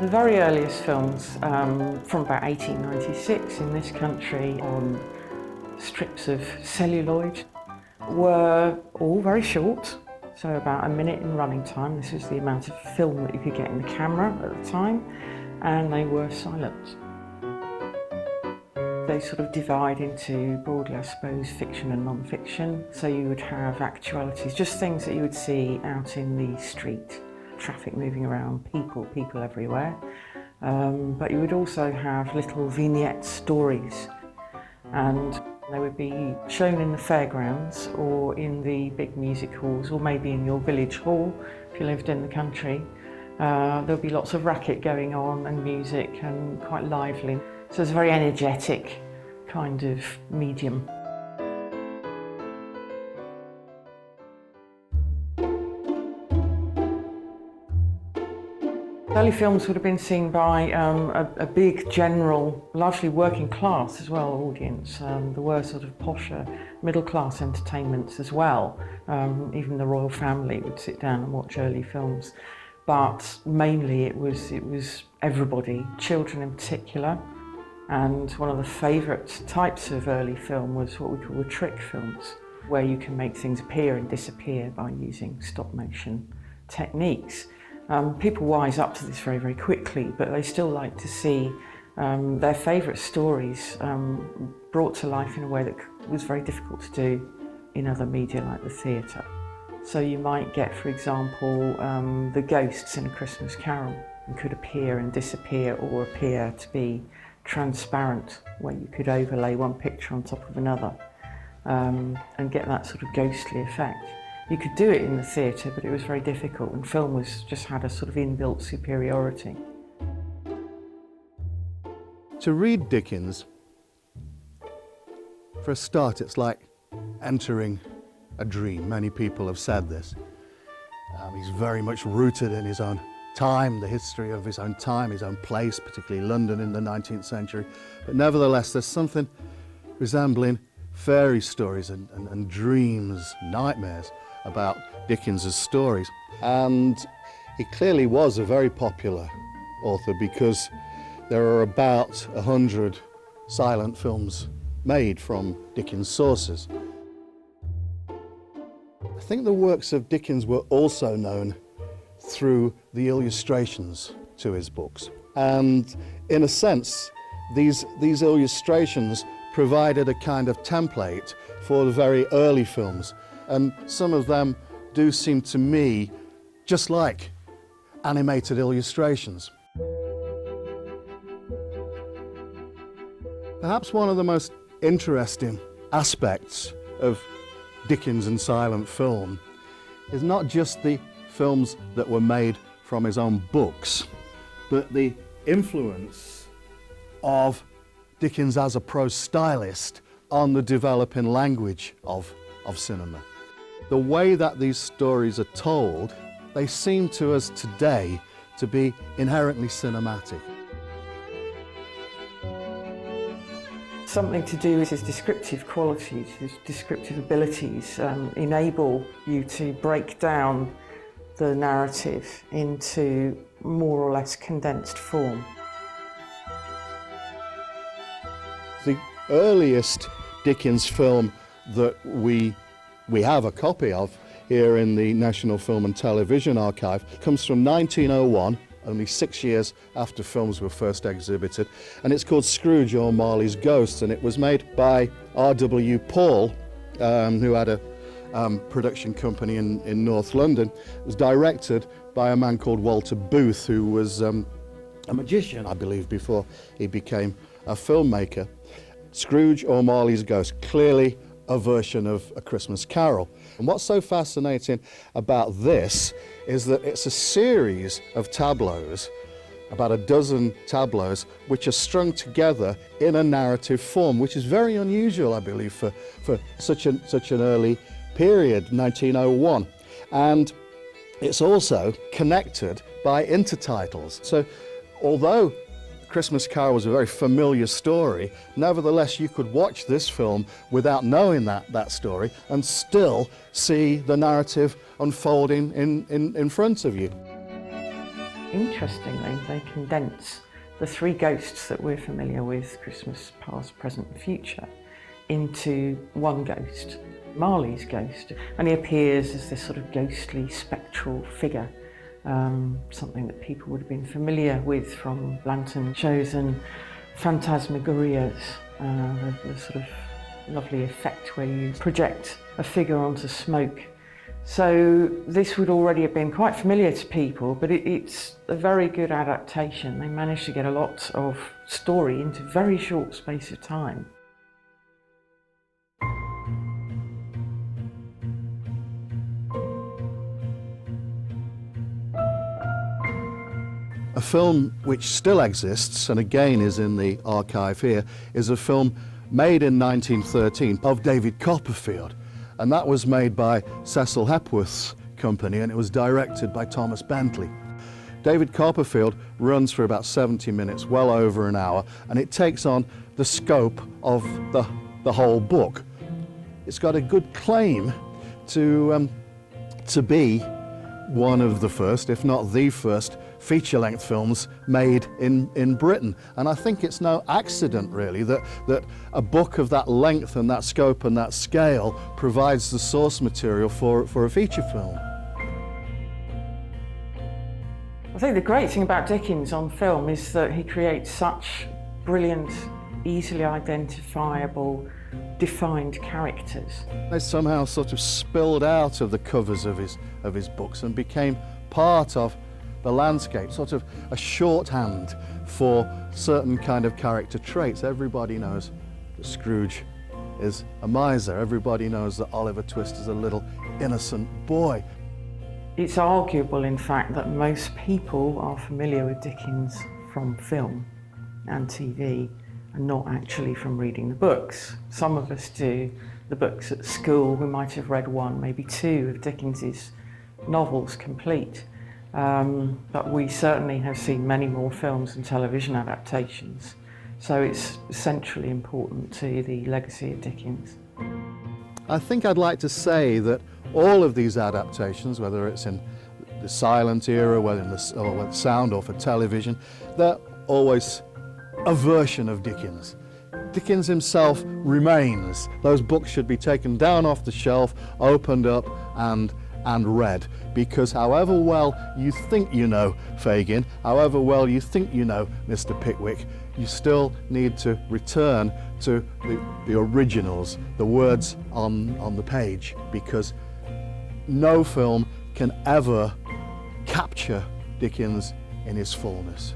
The very earliest films, from about 1896 in this country, on strips of celluloid, were all very short, so about a minute in running time. This was the amount of film that you could get in the camera at the time, and they were silent. They sort of divide into broadly, I suppose, fiction and non-fiction. So you would have actualities, just things that you would see out in the street, traffic moving around, people everywhere. But you would also have little vignette stories, and they would be shown in the fairgrounds or in the big music halls, or maybe in your village hall if you lived in the country. There'll be lots of racket going on and music, and quite lively. So it's a very energetic kind of medium. Early films would have been seen by a big, general, largely working class as well audience. There were sort of posher, middle class entertainments as well. Even the royal family would sit down and watch early films. But mainly it was everybody, children in particular. And one of the favourite types of early film was what we call the trick films, where you can make things appear and disappear by using stop motion techniques. People wise up to this very, very quickly, but they still like to see their favourite stories brought to life in a way that was very difficult to do in other media like the theatre. So you might get, for example, the ghosts in A Christmas Carol, and could appear and disappear, or appear to be transparent, where you could overlay one picture on top of another and get that sort of ghostly effect. You could do it in the theatre, but it was very difficult, and film just had a sort of inbuilt superiority. To read Dickens, for a start, it's like entering a dream. Many people have said this. He's very much rooted in his own time, the history of his own time, his own place, particularly London in the 19th century. But nevertheless, there's something resembling fairy stories and dreams, nightmares about Dickens's stories. And he clearly was a very popular author, because there are about 100 silent films made from Dickens' sources. I think the works of Dickens were also known through the illustrations to his books. And in a sense, these illustrations provided a kind of template for the very early films. And some of them do seem to me just like animated illustrations. Perhaps one of the most interesting aspects of Dickens and silent film is not just the films that were made from his own books, but the influence of Dickens as a prose stylist on the developing language of cinema. The way that these stories are told, they seem to us today to be inherently cinematic. Something to do with his descriptive qualities, his descriptive abilities, enable you to break down the narrative into more or less condensed form. The earliest Dickens film that we have a copy of here in the National Film and Television Archive comes from 1901, only 6 years after films were first exhibited, and it's called Scrooge or Marley's Ghost, and it was made by R.W. Paul, who had a production company in North London. It was directed by a man called Walter Booth, who was a magician, I believe, before he became a filmmaker. Scrooge or Marley's Ghost, clearly a version of A Christmas Carol. And what's so fascinating about this is that it's a series of tableaus, about a dozen tableaus, which are strung together in a narrative form, which is very unusual, I believe, for such an early period, 1901. And it's also connected by intertitles. So although Christmas Carol was a very familiar story, nevertheless you could watch this film without knowing that story and still see the narrative unfolding in front of you. Interestingly, they condense the three ghosts that we're familiar with, Christmas, past, present and future, into one ghost, Marley's ghost. And he appears as this sort of ghostly, spectral figure, something that people would have been familiar with from lantern shows and phantasmagorias, the sort of lovely effect where you project a figure onto smoke. So this would already have been quite familiar to people, but it's a very good adaptation. They managed to get a lot of story into a very short space of time. A film which still exists, and again is in the archive here, is a film made in 1913 of David Copperfield. And that was made by Cecil Hepworth's company, and it was directed by Thomas Bentley. David Copperfield runs for about 70 minutes, well over an hour, and it takes on the scope of the whole book. It's got a good claim to be one of the first, if not the first, feature-length films made in Britain. And I think it's no accident, really, that a book of that length and that scope and that scale provides the source material for a feature film. I think the great thing about Dickens on film is that he creates such brilliant, easily identifiable, defined characters. They somehow sort of spilled out of the covers of his books and became part of the landscape, sort of a shorthand for certain kind of character traits. Everybody knows that Scrooge is a miser. Everybody knows that Oliver Twist is a little innocent boy. It's arguable, in fact, that most people are familiar with Dickens from film and TV and not actually from reading the books. Some of us do the books at school. We might have read one, maybe two of Dickens's novels complete. But we certainly have seen many more films and television adaptations. So it's centrally important to the legacy of Dickens. I think I'd like to say that all of these adaptations, whether it's in the silent era, whether in the sound or for television, they're always a version of Dickens. Dickens himself remains. Those books should be taken down off the shelf, opened up and read, because however well you think you know Fagin, however well you think you know Mr. Pickwick, you still need to return to the originals, the words on the page, because no film can ever capture Dickens in his fullness.